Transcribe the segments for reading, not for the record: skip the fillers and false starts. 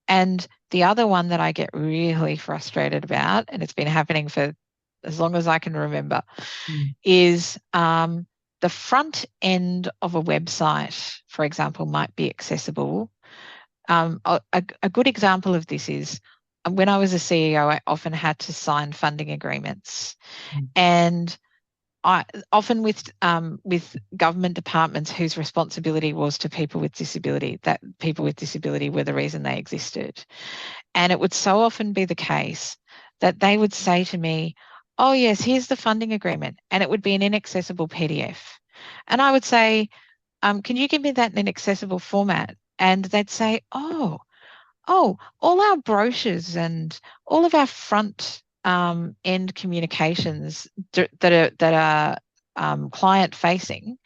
And the other one that I get really frustrated about, and it's been happening for as long as I can remember, Mm. is the front end of a website, for example, might be accessible. A good example of this is when I was a CEO, I often had to sign funding agreements, Mm. and I often with government departments whose responsibility was to people with disability, that people with disability were the reason they existed. And it would so often be the case that they would say to me, "Oh, yes, here's the funding agreement." And it would be an inaccessible PDF. And I would say, "Can you give me that in an accessible format?" And they'd say, "Oh, all our brochures and all of our front end communications that are client facing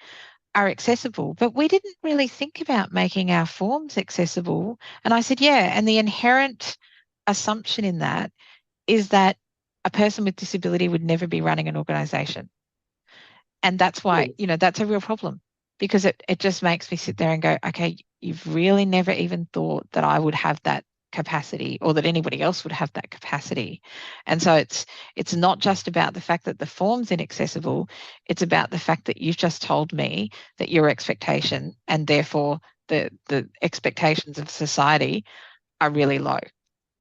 are accessible, but we didn't really think about making our forms accessible." And I said, "Yeah, and the inherent assumption in that is that a person with disability would never be running an organization." And that's why, Yes. that's a real problem, because it just makes me sit there and go, okay, you've really never even thought that I would have that capacity, or that anybody else would have that capacity. And so it's not just about the fact that the form's inaccessible, it's about the fact that you've just told me that your expectation, and therefore the expectations of society, are really low.